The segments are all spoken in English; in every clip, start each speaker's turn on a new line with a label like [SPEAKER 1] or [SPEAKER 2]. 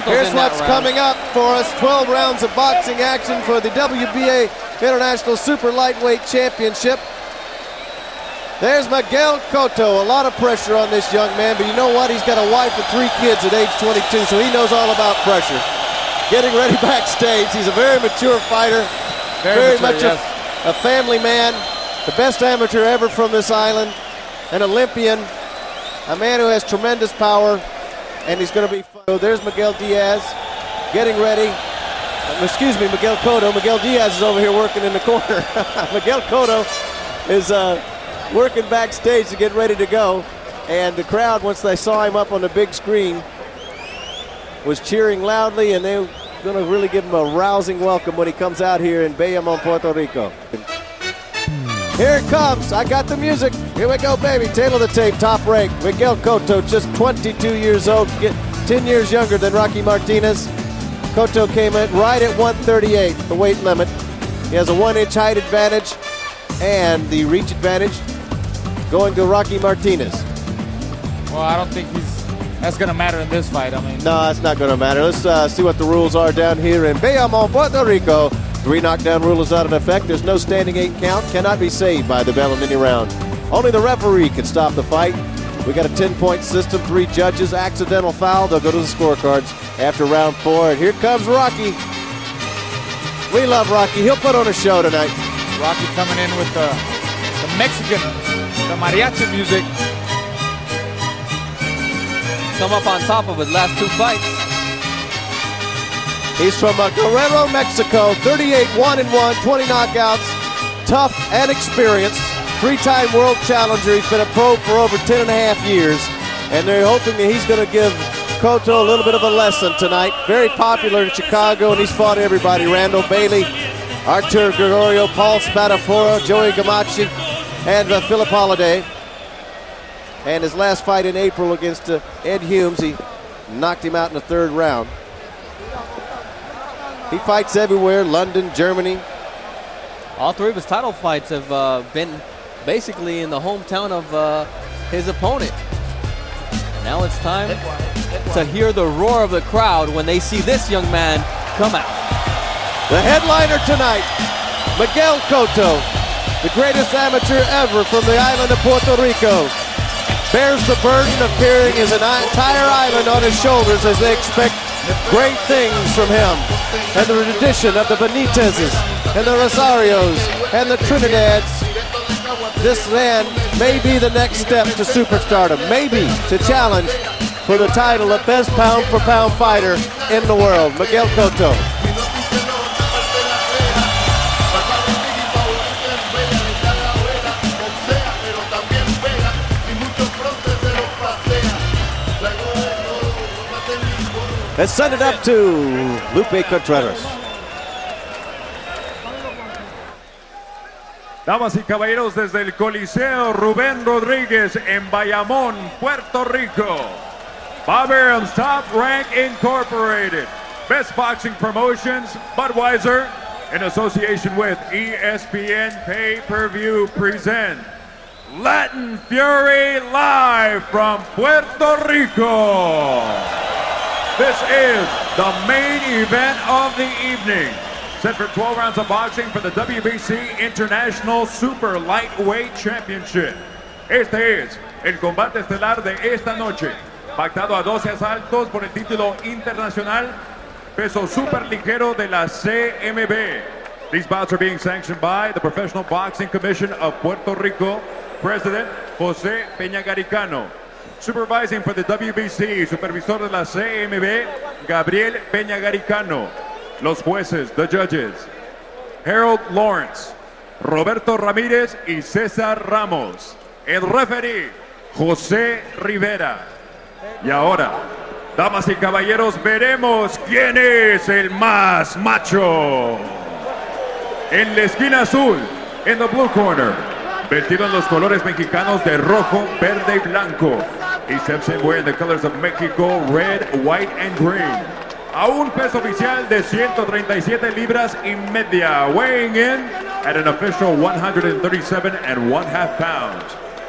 [SPEAKER 1] Here's what's coming up for us. 12 rounds of boxing action for the WBA International Super Lightweight Championship. There's Miguel Cotto. A lot of pressure on this young man, but you know what? He's got a wife and 3 kids at age 22, so he knows all about pressure. Getting ready backstage. He's a very mature fighter, very much a family man, the best amateur ever from this island, an Olympian, a man who has tremendous power, and he's going to be fun. So there's Miguel Diaz getting ready. Excuse me, Miguel Cotto. Miguel Diaz is over here working in the corner. Miguel Cotto is working backstage to get ready to go, and the crowd, once they saw him up on the big screen, was cheering loudly, and they're going to really give him a rousing welcome when he comes out here in Bayamon, Puerto Rico. Here it comes. I got the music. Here we go, baby. Tail of the tape, top rank. Miguel Cotto, just 22 years old, 10 years younger than Rocky Martinez. Cotto came in right at 138, the weight limit. He has a 1-inch height advantage and the reach advantage going to Rocky Martinez.
[SPEAKER 2] Well, I don't think that's going to matter in this fight. I mean,
[SPEAKER 1] no, it's not going to matter. Let's see what the rules are down here in Bayamon, Puerto Rico. 3 knockdown rule is not in effect. There's no standing 8 count. Cannot be saved by the bell in any round. Only the referee can stop the fight. We got a 10-point system, 3 judges. Accidental foul, they'll go to the scorecards after round 4. And here comes Rocky. We love Rocky. He'll put on a show tonight.
[SPEAKER 2] Rocky coming in with the Mexican, the mariachi music.
[SPEAKER 3] Come up on top of his last 2 fights.
[SPEAKER 1] He's from Guerrero, Mexico. 38, 1-1, 20 knockouts. Tough and experienced. 3-time world challenger. He's been a pro for over 10.5 years. And they're hoping that he's going to give Cotto a little bit of a lesson tonight. Very popular in Chicago, and he's fought everybody. Randall Bailey, Artur Gregorio, Paul Spadafora, Joey Gamache, and Philip Holiday. And his last fight in April against Ed Humes, he knocked him out in the 3rd round. He fights everywhere, London, Germany.
[SPEAKER 3] All 3 of his title fights have been basically in the hometown of his opponent. Now it's time to hear the roar of the crowd when they see this young man come out.
[SPEAKER 1] The headliner tonight, Miguel Cotto, the greatest amateur ever from the island of Puerto Rico, bears the burden of carrying his entire island on his shoulders as they expect great things from him. And the tradition of the Benitezes and the Rosarios and the Trinidads. This man may be the next step to superstardom, maybe to challenge for the title of best pound-for-pound fighter in the world, Miguel Cotto. Let's send it up to Lupe Contreras.
[SPEAKER 4] Damas y caballeros, desde el Coliseo Rubén Rodríguez en Bayamón, Puerto Rico. Barbarians Top Rank Incorporated. Best Boxing Promotions, Budweiser, in association with ESPN Pay-Per-View present Latin Fury live from Puerto Rico. This is the main event of the evening. Set for 12 rounds of boxing for the WBC International Super Lightweight Championship. Este es el combate estelar de esta noche, pactado a 12 asaltos por el título internacional peso super ligero de la CMB. These bouts are being sanctioned by the Professional Boxing Commission of Puerto Rico, President José Peñagaricano. Supervising for the WBC, supervisor de la CMB, Gabriel Peñagaricano. Los jueces, the judges, Harold Lawrence, Roberto Ramírez y César Ramos. El referee, José Rivera. Y ahora, damas y caballeros, veremos quién es el más macho. En la esquina azul, in the blue corner, vestido en los colores mexicanos de rojo, verde y blanco. He steps in wearing the colors of Mexico, red, white, and green. A un peso oficial de 137 libras y media, weighing in at an official 137.5 pounds.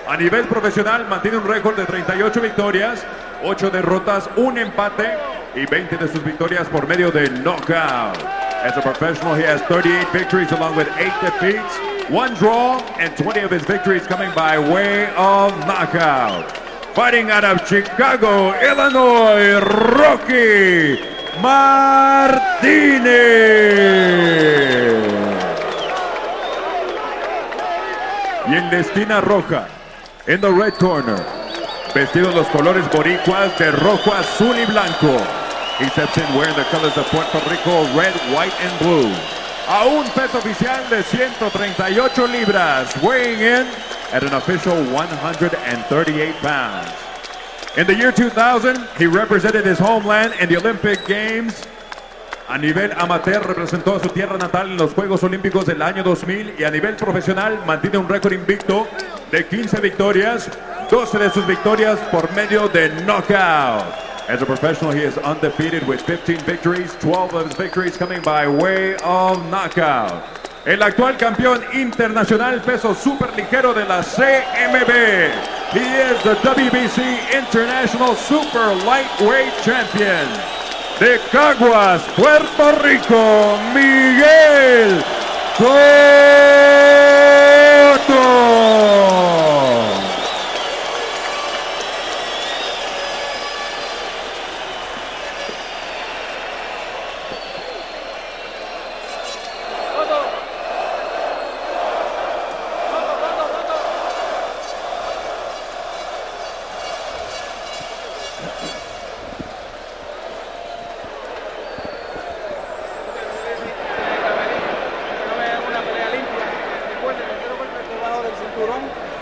[SPEAKER 4] A nivel profesional mantiene un récord de 38 victorias, 8 derrotas, un empate, y 20 de sus victorias por medio de knockout. As a professional, he has 38 victories along with 8 defeats, 1 draw, and 20 of his victories coming by way of knockout. Fighting out of Chicago, Illinois, Rocky Martinez. Y en la esquina roja, in the red corner, vestido en los colores boricuas de rojo, azul y blanco. He steps in wearing the colors of Puerto Rico, red, white, and blue. A un peso oficial de 138 libras, weighing in at an official 138 pounds. In the year 2000, he represented his homeland in the Olympic Games. A nivel amateur representó a su tierra natal en los Juegos Olímpicos del año 2000 y a nivel profesional mantiene un récord invicto de 15 victorias, 12 de sus victorias por medio de knockout. As a professional, he is undefeated with 15 victories, 12 of his victories coming by way of knockout. El actual campeón internacional peso superligero de la CMB. He is the WBC International Super Lightweight Champion. De Caguas, Puerto Rico, Miguel Cotto.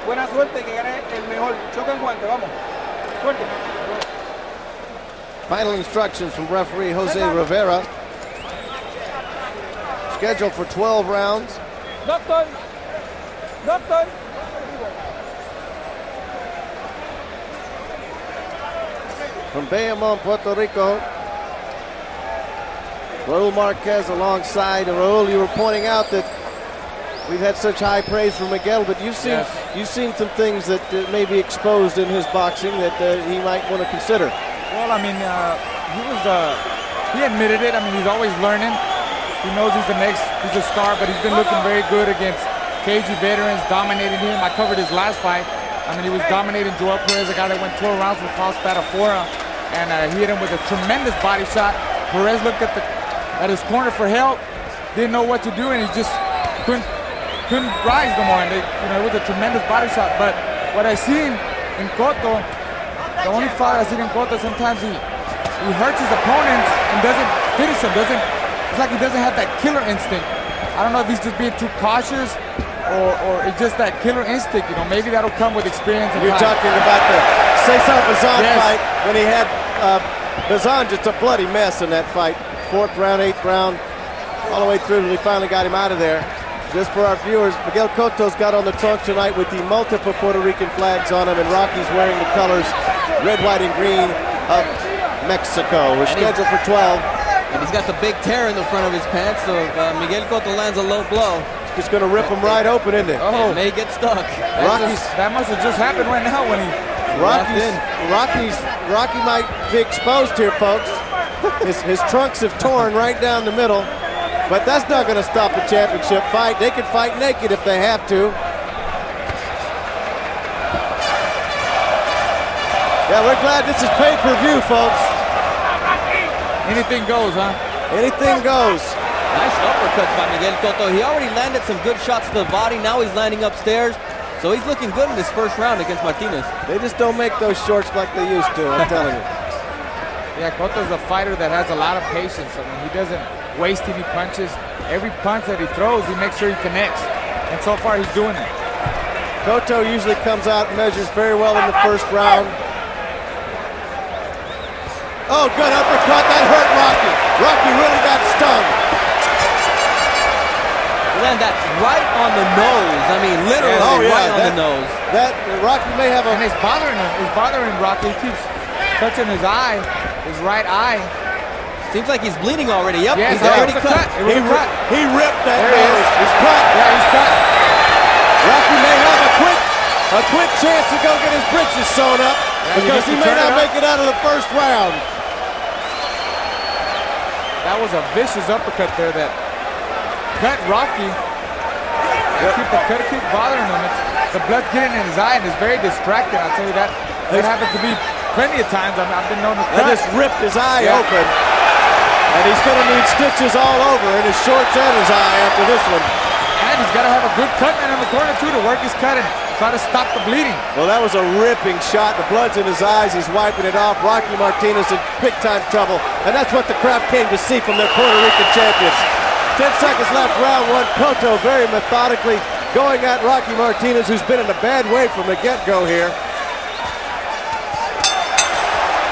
[SPEAKER 2] Buena suerte, que gane el mejor. Choque en guante, vamos. Suerte.
[SPEAKER 1] Final instructions from referee Jose Rivera. Scheduled for 12 rounds.
[SPEAKER 2] Doctor. Doctor.
[SPEAKER 1] From Bayamon, Puerto Rico, Raul Marquez alongside. And Raul, you were pointing out that we've had such high praise from Miguel, but you've seen some things that may be exposed in his boxing that he might want to consider.
[SPEAKER 2] Well, I mean, he admitted it. I mean, he's always learning. He knows he's a star, but he's been looking very good against cagey veterans, dominating him. I covered his last fight. I mean, he was dominating Joel Perez, a guy that went 12 rounds with Paul Spadafora, and he hit him with a tremendous body shot. Perez looked at his corner for help, didn't know what to do, and he just couldn't rise no more, and it was a tremendous body shot. But what I seen in Cotto, the only foul I seen in Cotto, sometimes he hurts his opponents and doesn't finish him. It's like he doesn't have that killer instinct. I don't know if he's just being too cautious or it's just that killer instinct. Maybe that'll come with experience.
[SPEAKER 1] You're talking about the Cesar Bazan fight when he had Bazan just a bloody mess in that fight. 4th round, 8th round, all the way through till he finally got him out of there. Just for our viewers, Miguel Cotto's got on the trunk tonight with the multiple Puerto Rican flags on him, and Rocky's wearing the colors red, white, and green of Mexico. We're scheduled for 12.
[SPEAKER 3] And he's got the big tear in the front of his pants, so if Miguel Cotto lands a low blow,
[SPEAKER 1] it's going to rip him right open, isn't it?
[SPEAKER 3] Oh, may get stuck.
[SPEAKER 2] That must have just happened right now when he
[SPEAKER 1] Rocky might be exposed here, folks. His trunks have torn right down the middle. But that's not going to stop a championship fight. They can fight naked if they have to. Yeah, we're glad this is pay-per-view, folks.
[SPEAKER 2] Anything goes, huh?
[SPEAKER 1] Anything goes.
[SPEAKER 3] Nice uppercuts by Miguel Cotto. He already landed some good shots to the body. Now he's landing upstairs. So he's looking good in this first round against Martinez.
[SPEAKER 1] They just don't make those shorts like they used to, I'm telling you.
[SPEAKER 2] Yeah, Cotto's a fighter that has a lot of patience. I mean, he doesn't waste any punches. Every punch that he throws, he makes sure he connects. And so far, he's doing it.
[SPEAKER 1] Cotto usually comes out and measures very well in the first round. Oh, good uppercut. That hurt Rocky. Rocky really got stung.
[SPEAKER 3] Land that right on the nose. I mean, literally right on the nose.
[SPEAKER 1] That Rocky may have a...
[SPEAKER 2] And it's bothering him. It's bothering Rocky. He keeps touching his eye, his right eye.
[SPEAKER 3] Seems like he's bleeding already. Yep,
[SPEAKER 2] yes,
[SPEAKER 3] he's already cut.
[SPEAKER 1] He ripped that nose. He's cut.
[SPEAKER 2] Yeah, he's cut.
[SPEAKER 1] Rocky may have a quick chance to go get his britches sewn up because he may not make it out of the first round.
[SPEAKER 2] That was a vicious uppercut there that cut Rocky. Keep bothering him. The blood's getting in his eye and it's very distracting. I'll tell you that. That happened to me plenty of times. I've been known to cut.
[SPEAKER 1] They just ripped his eye open. And he's going to need stitches all over in his shorts and his eye after this one.
[SPEAKER 2] And he's got to have a good cut man in the corner too to work his cut and try to stop the bleeding.
[SPEAKER 1] Well, that was a ripping shot. The blood's in his eyes. He's wiping it off. Rocky Martinez in big-time trouble. And that's what the crowd came to see from their Puerto Rican champions. 10 seconds left, round one. Cotto very methodically going at Rocky Martinez, who's been in a bad way from the get-go here.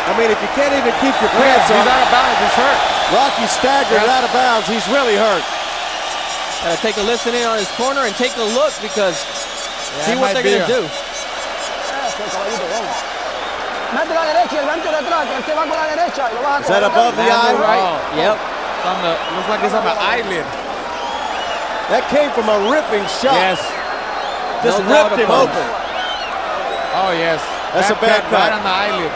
[SPEAKER 1] I mean, if you can't even keep your pants on.
[SPEAKER 2] He's out of bounds. He's hurt.
[SPEAKER 1] Rocky staggered out of bounds. He's really hurt.
[SPEAKER 3] Gotta take a listen in on his corner and take a look because see what they're gonna do.
[SPEAKER 1] Is that above the eye?
[SPEAKER 2] Right?
[SPEAKER 3] Oh, yep.
[SPEAKER 2] Looks like it's on the eyelid.
[SPEAKER 1] That came from a ripping shot.
[SPEAKER 2] Yes.
[SPEAKER 1] Just
[SPEAKER 3] No doubt
[SPEAKER 1] ripped him
[SPEAKER 3] about it.
[SPEAKER 1] open.
[SPEAKER 2] Oh, yes.
[SPEAKER 1] That's a bad cut.
[SPEAKER 2] Right on the eyelid.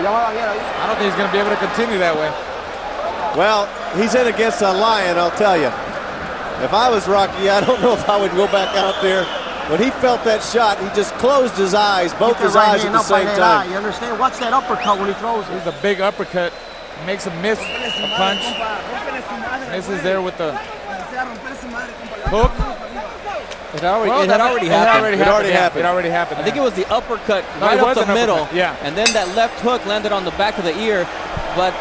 [SPEAKER 2] I don't think he's going to be able to continue that way.
[SPEAKER 1] Well, he's in against a lion, I'll tell you. If I was Rocky, I don't know if I would go back out there. When he felt that shot, he just closed his eyes, both his eyes at the same time.
[SPEAKER 5] You understand? Watch that uppercut when he throws it.
[SPEAKER 2] He's a big uppercut. Makes him miss a punch. Misses there with the hook.
[SPEAKER 3] It had already happened. I think it was the uppercut right up the middle.
[SPEAKER 2] Yeah.
[SPEAKER 3] And then that left hook landed on the back of the ear. But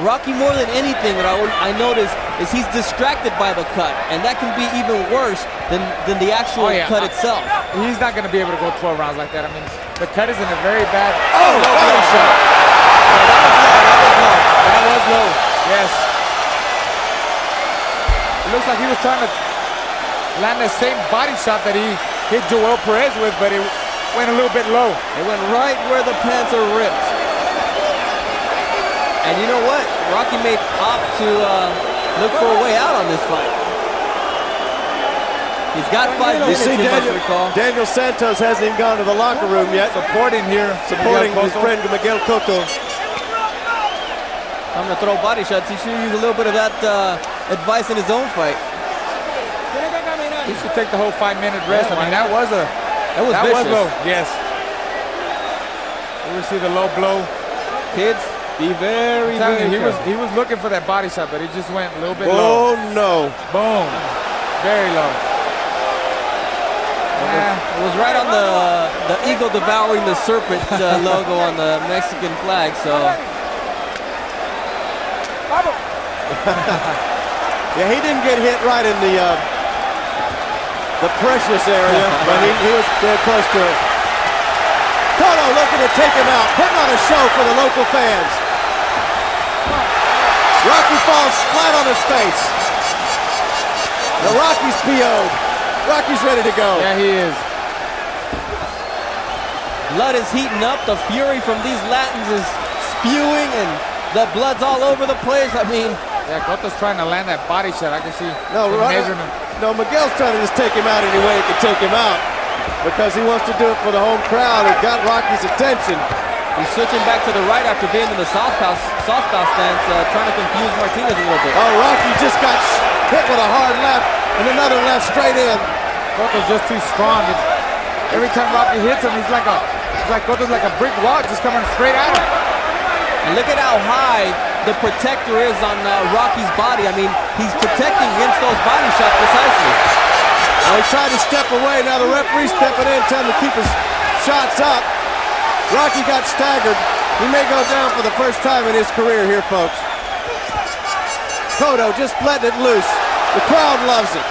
[SPEAKER 3] Rocky, more than anything, what I noticed is he's distracted by the cut. And that can be even worse than the actual cut itself.
[SPEAKER 2] He's not going to be able to go 12 rounds like that. I mean, the cut is in a very bad...
[SPEAKER 1] body shot.
[SPEAKER 2] That was low. Yes. It looks like he was trying to land the same body shot that he hit Joel Perez with, but it went a little bit low.
[SPEAKER 3] It went right where the pants are ripped. And you know what? Rocky may opt to look for a way out on this fight. He's got 5 minutes,
[SPEAKER 1] you see,
[SPEAKER 3] you must recall.
[SPEAKER 1] Daniel Santos hasn't even gone to the locker room yet.
[SPEAKER 2] Supporting
[SPEAKER 1] His friend Miguel Cotto.
[SPEAKER 3] I'm going to throw body shots. He should use a little bit of that advice in his own fight.
[SPEAKER 2] He should take the whole 5-minute rest. I mean, that was
[SPEAKER 3] vicious.
[SPEAKER 2] low. Yes. We see the low blow.
[SPEAKER 3] Kids, be very careful.
[SPEAKER 2] He was looking for that body shot, but he just went a little bit
[SPEAKER 1] Oh
[SPEAKER 2] low.
[SPEAKER 1] no!
[SPEAKER 2] Boom. Very low.
[SPEAKER 3] It was right on the eagle devouring the serpent logo on the Mexican flag. So.
[SPEAKER 1] Yeah, he didn't get hit right in the precious area, but he was very close to it. Cotto looking to take him out, putting on a show for the local fans. Rocky falls flat on his face. Now Rocky's PO'd. Rocky's ready to go.
[SPEAKER 2] Yeah, he is.
[SPEAKER 3] Blood is heating up. The fury from these Latins is spewing, and the blood's all over the place. I mean,
[SPEAKER 2] yeah, Cotto's trying to land that body shot. I can see.
[SPEAKER 1] No, Miguel's trying to just take him out any way he can take him out because he wants to do it for the home crowd. It got Rocky's attention.
[SPEAKER 3] He's switching back to the right after being in the southpaw stance, trying to confuse Martinez a little bit.
[SPEAKER 1] Oh, Rocky just got hit with a hard left and another left straight in.
[SPEAKER 2] Cotto's just too strong. Every time Rocky hits him, Cotto's like a brick wall just coming straight at him.
[SPEAKER 3] And look at how high the protector is on Rocky's body. I mean, he's protecting against those body shots precisely.
[SPEAKER 1] Well, he tried to step away. Now the referee's stepping in, telling him to keep his shots up. Rocky got staggered. He may go down for the first time in his career here, folks. Cotto just letting it loose. The crowd loves it.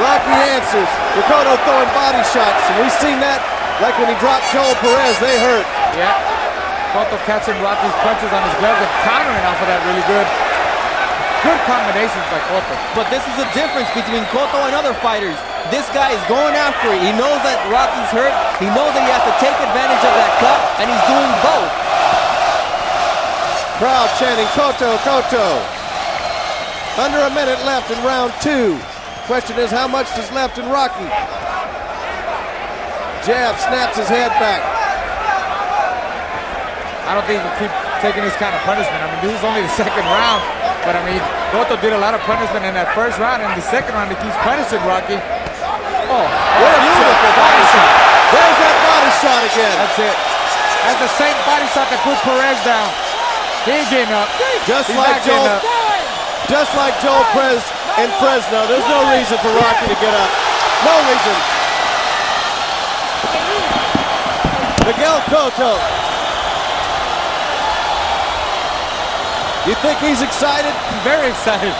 [SPEAKER 1] Rocky answers. Cotto throwing body shots, and we've seen that like when he dropped Joel Perez, they hurt.
[SPEAKER 2] Yeah. Cotto catching Rocky's punches on his gloves and countering off of that really good. Good combinations by Cotto.
[SPEAKER 3] But this is the difference between Cotto and other fighters. This guy is going after it. He knows that Rocky's hurt. He knows that he has to take advantage of that cut, and he's doing both.
[SPEAKER 1] Crowd chanting, Cotto, Cotto. Under a minute left in round 2. Question is, how much is left in Rocky? jab, snaps his head back.
[SPEAKER 2] I don't think he can keep taking this kind of punishment. I mean, this is only the second round, but I mean, Cotto did a lot of punishment in that first round. In the second round, he keeps punishing Rocky. Oh,
[SPEAKER 1] what a beautiful body shot. There's that body shot again.
[SPEAKER 2] That's it. That's the same body shot that put Perez down. He ain't getting up.
[SPEAKER 1] Just like Joel Prez in Fresno, there's no reason for Rocky to get up. No reason. Miguel Cotto. You think he's excited?
[SPEAKER 2] Very excited.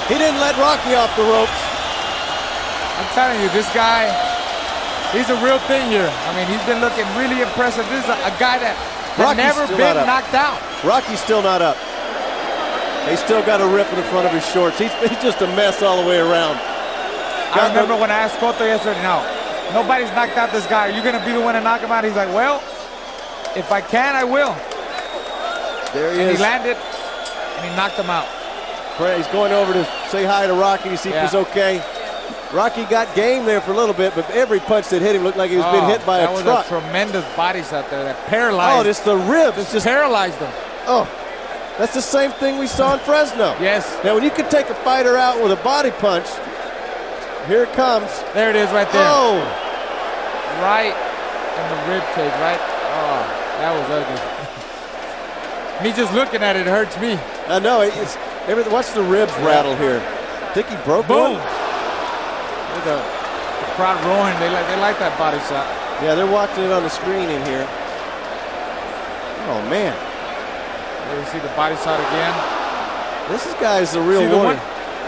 [SPEAKER 1] He didn't let Rocky off the ropes.
[SPEAKER 2] I'm telling you, this guy, he's a real thing here. I mean, he's been looking really impressive. This is a guy that has never been knocked out.
[SPEAKER 1] Rocky's still not up. He's still got a rip in the front of his shorts. He's just a mess all the way around.
[SPEAKER 2] I remember when I asked Cotto yesterday, no, nobody's knocked out this guy. Are you going to be the one to knock him out? He's like, well, if I can, I will.
[SPEAKER 1] There he is.
[SPEAKER 2] He landed, and he knocked him out.
[SPEAKER 1] He's going over to say hi to Rocky to see if he's okay. Rocky got game there for a little bit, but every punch that hit him looked like he was being hit by a truck.
[SPEAKER 2] That was a tremendous body shot there that paralyzed.
[SPEAKER 1] Oh, it's the ribs.
[SPEAKER 2] Just paralyzed him.
[SPEAKER 1] Oh, that's the same thing we saw in Fresno.
[SPEAKER 2] Yes.
[SPEAKER 1] Now, when you can take a fighter out with a body punch, here it comes.
[SPEAKER 2] There it is right there.
[SPEAKER 1] Oh.
[SPEAKER 2] Right in the rib cage, right? Oh, that was ugly. Me just looking at it hurts me.
[SPEAKER 1] I know. It's everything. Watch the ribs rattle here. I think he broke one.
[SPEAKER 2] Look at the crowd roaring. They like that body shot.
[SPEAKER 1] Yeah, they're watching it on the screen in here. Oh, man.
[SPEAKER 2] There you see the body shot again.
[SPEAKER 1] This guy's a real warrior.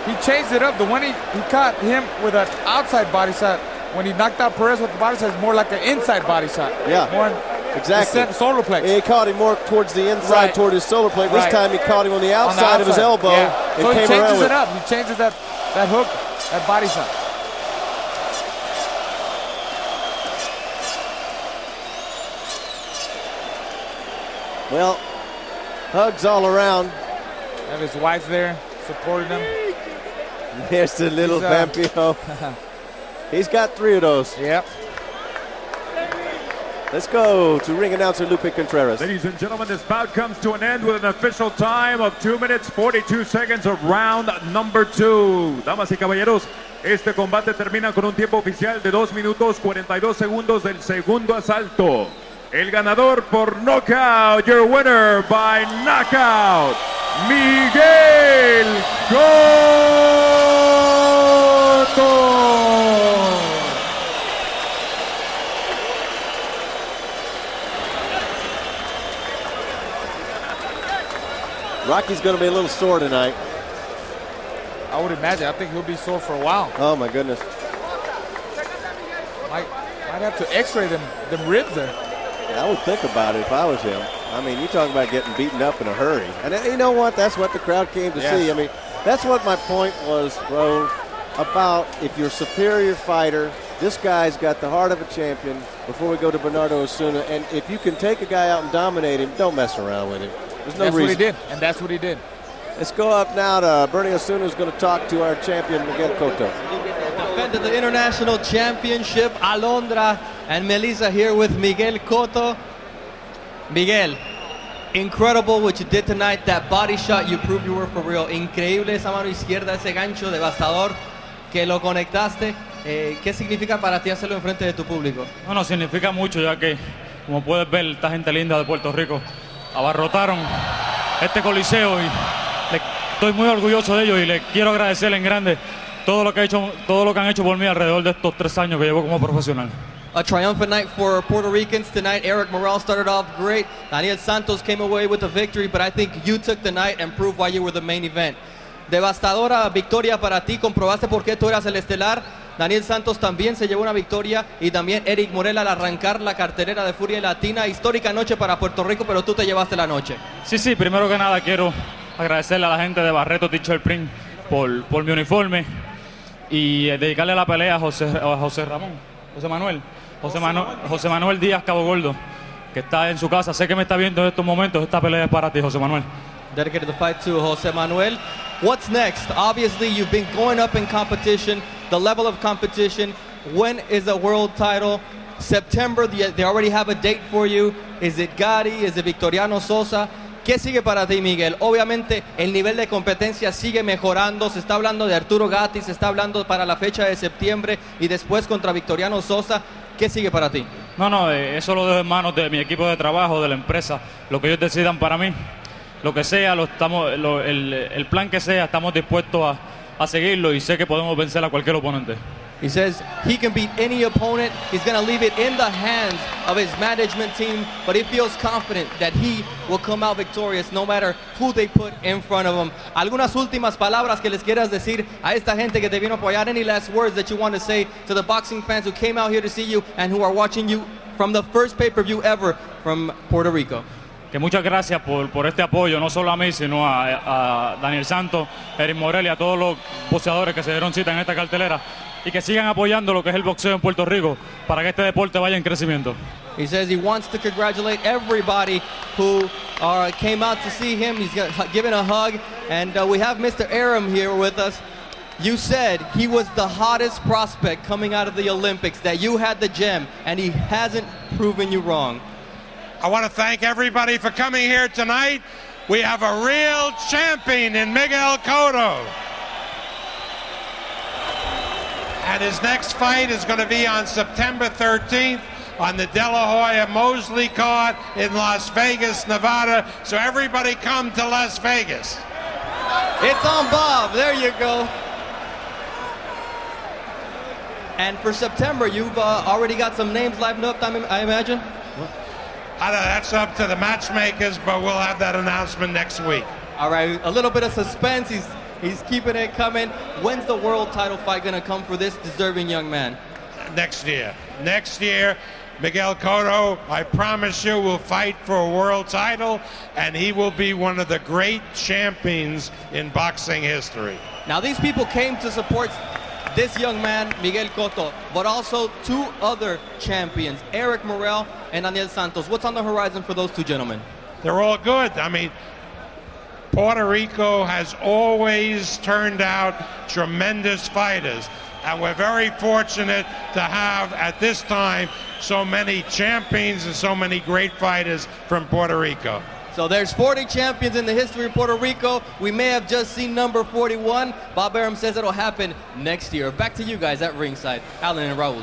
[SPEAKER 2] He changed it up. The one he caught him with an outside body shot. When he knocked out Perez with the body shot, it's more like an inside body shot.
[SPEAKER 1] Yeah,
[SPEAKER 2] more
[SPEAKER 1] exactly.
[SPEAKER 2] Solar plex.
[SPEAKER 1] He caught him more towards the inside, toward his solar plate. This time he caught him on the outside of his elbow.
[SPEAKER 2] Yeah.
[SPEAKER 1] And
[SPEAKER 2] so
[SPEAKER 1] came
[SPEAKER 2] he changes
[SPEAKER 1] around
[SPEAKER 2] it up. He changes that hook, that body shot.
[SPEAKER 1] Well, hugs all around.
[SPEAKER 2] Have his wife there supporting him.
[SPEAKER 1] There's the little Vampiro. He's got 3 of those.
[SPEAKER 2] Yep.
[SPEAKER 1] Let's go to ring announcer Lupe Contreras.
[SPEAKER 4] Ladies and gentlemen, this bout comes to an end with an official time of 2 minutes, 42 seconds of round number 2. Damas y caballeros, este combate termina con un tiempo oficial de 2 minutos, 42 segundos del segundo asalto. El ganador por knockout, your winner by knockout, Miguel Cotto.
[SPEAKER 1] Rocky's going to be a little sore tonight.
[SPEAKER 2] I would imagine. I think he'll be sore for a while.
[SPEAKER 1] Oh, my goodness.
[SPEAKER 2] Might have to x-ray them ribs there.
[SPEAKER 1] I would think about it if I was him. I mean, you talk about getting beaten up in a hurry. And you know what? That's what the crowd came to see. I mean, that's what my point was, bro, about if you're a superior fighter, this guy's got the heart of a champion before we go to Bernardo Osuna. And if you can take a guy out and dominate him, don't mess around with him. There's no reason.
[SPEAKER 2] That's what he did, and that's what he did.
[SPEAKER 1] Let's go up now to Bernie Osuna, who's going to talk to our champion, Miguel Cotto.
[SPEAKER 6] Defended the international championship, Alondra and Melissa here with Miguel Cotto. Miguel, incredible what you did tonight. That body shot, you proved you were for real. Increíble esa mano izquierda, ese gancho devastador que lo conectaste. ¿Qué significa para ti hacerlo enfrente de tu público?
[SPEAKER 7] Bueno, significa mucho, ya que, como puedes ver, esta gente linda de Puerto Rico abarrotaron este coliseo y estoy muy orgulloso de ellos y les quiero agradecer en grande todo lo que han hecho por mí alrededor de estos 3 años que llevo como profesional.
[SPEAKER 6] A triumphant night for Puerto Ricans tonight. Eric Morel started off great. Daniel Santos came away with a victory, but I think you took the night and proved why you were the main event. Devastadora victoria para ti, comprobaste por qué tú eras el estelar. Daniel Santos también se llevó una victoria y también Eric Morel al arrancar la cartelera de Furia Latina. Histórica noche para Puerto Rico, pero tú te llevaste la noche.
[SPEAKER 7] Sí, primero que nada quiero agradecerle a la gente de Barreto T-Shirt Print por mi uniforme y dedicarle la pelea a José Manuel Díaz Cabo Gordo, que está en su casa. Sé que me está viendo en estos momentos. Esta pelea es para ti, José Manuel.
[SPEAKER 6] Dedicated the fight to José Manuel. What's next? Obviously, you've been going up in competition, the level of competition. When is the world title September, they already have a date for you. Is it Gotti? Is it Victoriano Sosa? ¿Qué sigue para ti, Miguel? Obviamente el nivel de competencia sigue mejorando. Se está hablando de Arturo Gatti, se está hablando para la fecha de septiembre y después contra Victoriano Sosa. ¿Qué sigue para ti?
[SPEAKER 7] No, eso lo dejo en manos de mi equipo de trabajo, de la empresa. Lo que ellos decidan para mí, lo que sea, el plan que sea, estamos dispuestos a seguirlo y sé que podemos vencer a cualquier oponente.
[SPEAKER 6] He says he can beat any opponent. He's going to leave it in the hands of his management team, but he feels confident that he will come out victorious no matter who they put in front of him. Algunas últimas palabras que les quieras decir a esta gente que te vino a apoyar. Any last words that you want to say to the boxing fans who came out here to see you and who are watching you from the first pay-per-view ever from Puerto Rico?
[SPEAKER 7] Que muchas gracias por este apoyo, no solo a mí, sino a Daniel Santos, Eric Morel y a todos los boxeadores que se dieron cita en esta cartelera y que sigan apoyando lo que es el boxeo en Puerto Rico para que este deporte vaya en crecimiento.
[SPEAKER 6] He says he wants to congratulate everybody who came out to see him. He's giving a hug, and we have Mr. Aram here with us. You said he was the hottest prospect coming out of the Olympics, that you had the gem, and he hasn't proven you wrong.
[SPEAKER 8] I want to thank everybody for coming here tonight. We have a real champion in Miguel Cotto. And his next fight is going to be on September 13th on the De La Hoya Mosley card in Las Vegas, Nevada. So everybody come to Las Vegas.
[SPEAKER 6] It's on Bob. There you go. And for September, you've already got some names lined up, I imagine?
[SPEAKER 8] That's up to the matchmakers, but we'll have that announcement next week.
[SPEAKER 6] All right, a little bit of suspense. He's keeping it coming. When's the world title fight going to come for this deserving young man?
[SPEAKER 8] Next year. Next year, Miguel Cotto, I promise you, will fight for a world title, and he will be one of the great champions in boxing history.
[SPEAKER 6] Now, these people came to support this young man, Miguel Cotto, but also two other champions, Eric Morel and Daniel Santos. What's on the horizon for those two gentlemen?
[SPEAKER 8] They're all good. I mean, Puerto Rico has always turned out tremendous fighters, and we're very fortunate to have, at this time, so many champions and so many great fighters from Puerto Rico.
[SPEAKER 6] So there's 40 champions in the history of Puerto Rico. We may have just seen number 41. Bob Aram says it'll happen next year. Back to you guys at ringside. Alan and Raul.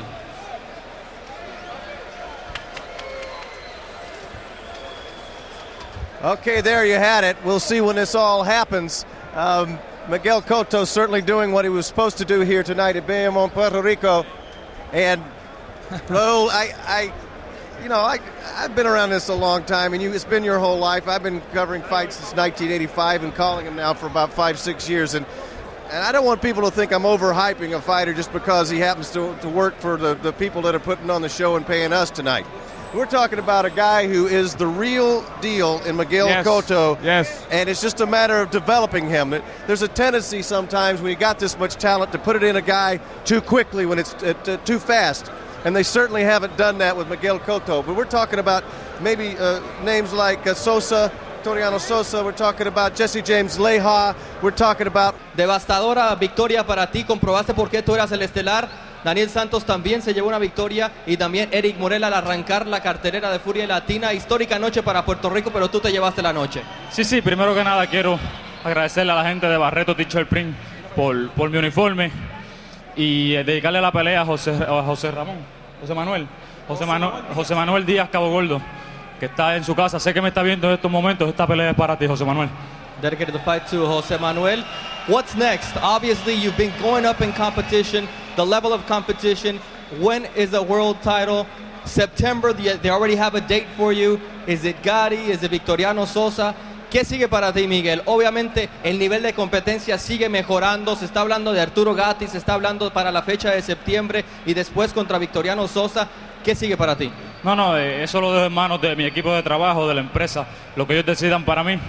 [SPEAKER 1] Okay, there you had it. We'll see when this all happens. Miguel Cotto certainly doing what he was supposed to do here tonight at Bayamon, Puerto Rico. And, Raul, I've been around this a long time, and it's been your whole life. I've been covering fights since 1985 and calling them now for about 5-6 years. And I don't want people to think I'm overhyping a fighter just because he happens to work for the people that are putting on the show and paying us tonight. We're talking about a guy who is the real deal in Miguel Cotto.
[SPEAKER 2] Yes.
[SPEAKER 1] And it's just a matter of developing him. There's a tendency sometimes when you got this much talent to put it in a guy too quickly when it's too fast. And they certainly haven't done that with Miguel Cotto. But we're talking about maybe names like Sosa, Victoriano Sosa. We're talking about Jesse James Leija. We're talking about...
[SPEAKER 6] Devastadora victoria para ti. Comprobaste por qué tú eras el estelar. Daniel Santos también se llevó una victoria y también Eric Morel al arrancar la cartelera de Furia Latina. Histórica noche para Puerto Rico, pero tú te llevaste la noche.
[SPEAKER 7] Sí, primero que nada quiero agradecerle a la gente de Barreto Teacher Print por mi uniforme y dedicarle la pelea a José Manuel Díaz Cabo Gordo, que está en su casa. Sé que me está viendo en estos momentos. Esta pelea es para ti, José Manuel.
[SPEAKER 6] Dedicated the fight to Jose Manuel. What's next? Obviously, you've been going up in competition, the level of competition. When is the world title? September, they already have a date for you. Is it Gotti? Is it Victoriano Sosa? ¿Qué sigue para ti, Miguel? Obviamente, el nivel de competencia sigue mejorando. Se está hablando de Arturo Gatti, se está hablando para la fecha de septiembre y después contra Victoriano Sosa. ¿Qué sigue para ti?
[SPEAKER 7] No, eso lo dejo en manos de mi equipo de trabajo, de la empresa. Lo que ellos decidan para mí,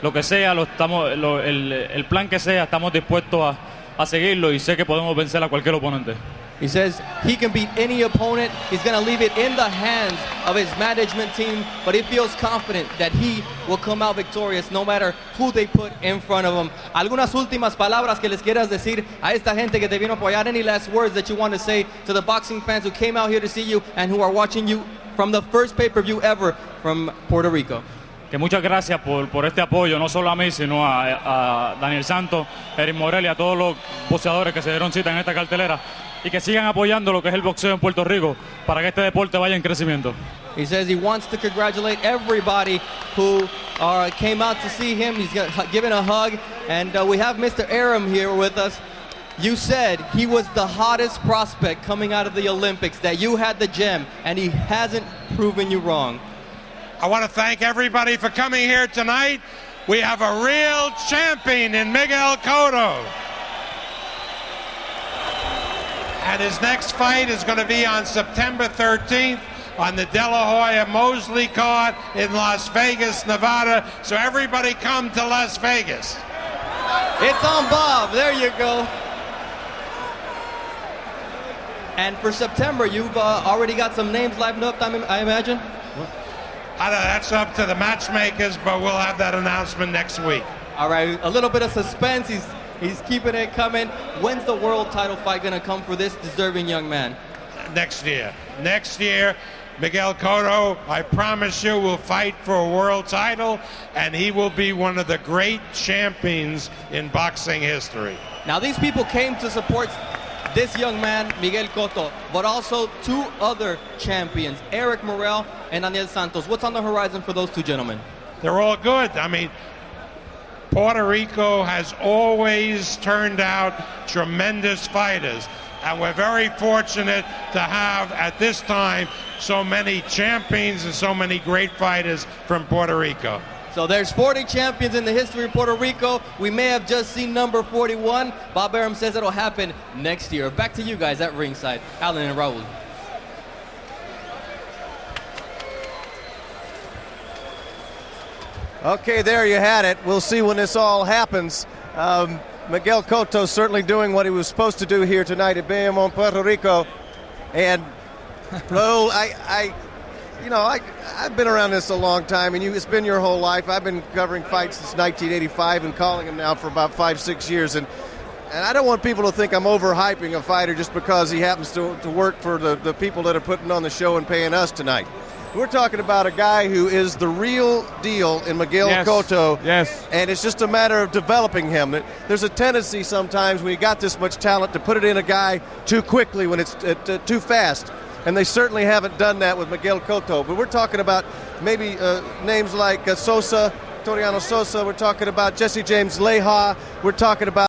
[SPEAKER 7] lo que sea, el plan que sea, estamos dispuestos a seguirlo y sé que podemos vencer a cualquier oponente.
[SPEAKER 6] He He says he can beat any opponent. He's going to leave it in the hands of his management team, but he feels confident that he will come out victorious no matter who they put in front of him. Algunas últimas palabras que les quieras decir a esta gente que te vino a apoyar. Any last words that you want to say to the boxing fans who came out here to see you and who are watching you from the first pay-per-view ever from Puerto Rico?
[SPEAKER 7] Que muchas gracias por este apoyo, no solo a mí, sino a Daniel Santos, Eric Morel y a todos los boxeadores que se dieron cita en esta cartelera, y que sigan apoyando lo que es el boxeo en Puerto Rico para que este deporte vaya en crecimiento.
[SPEAKER 6] He says he wants to congratulate everybody who came out to see him. He's giving a hug, and we have Mr. Aram here with us. You said he was the hottest prospect coming out of the Olympics, that you had the gem, and he hasn't proven you wrong.
[SPEAKER 8] I want to thank everybody for coming here tonight. We have a real champion in Miguel Cotto. And his next fight is going to be on September 13th on the De La Hoya Mosley card in Las Vegas, Nevada. So everybody come to Las Vegas.
[SPEAKER 6] It's on Bob. There you go. And for September, you've already got some names lined up, I imagine?
[SPEAKER 8] That's up to the matchmakers, but we'll have that announcement next week.
[SPEAKER 6] All right, a little bit of suspense. He's keeping it coming. When's the world title fight going to come for this deserving young man?
[SPEAKER 8] Next year. Next year, Miguel Cotto, I promise you, will fight for a world title, and he will be one of the great champions in boxing history.
[SPEAKER 6] Now, these people came to support this young man, Miguel Cotto, but also two other champions, Eric Morel and Daniel Santos. What's on the horizon for those two gentlemen?
[SPEAKER 8] They're all good. I mean, Puerto Rico has always turned out tremendous fighters, and we're very fortunate to have, at this time, so many champions and so many great fighters from Puerto Rico.
[SPEAKER 6] So there's 40 champions in the history of Puerto Rico. We may have just seen number 41. Bob Aram says it'll happen next year. Back to you guys at ringside, Alan and Raul.
[SPEAKER 1] Okay, there you had it. We'll see when this all happens. Miguel Cotto certainly doing what he was supposed to do here tonight at Bayamon, Puerto Rico. And, Raul, I've been around this a long time, and it's been your whole life. I've been covering fights since 1985 and calling them now for about 5-6 years. And I don't want people to think I'm overhyping a fighter just because he happens to work for the people that are putting on the show and paying us tonight. We're talking about a guy who is the real deal in Miguel Cotto.
[SPEAKER 2] Yes.
[SPEAKER 1] And it's just a matter of developing him. There's a tendency sometimes when you got this much talent to put it in a guy too quickly when it's too fast. And they certainly haven't done that with Miguel Cotto. But we're talking about maybe names like Sosa, Toriano Sosa. We're talking about Jesse James Leija. We're talking about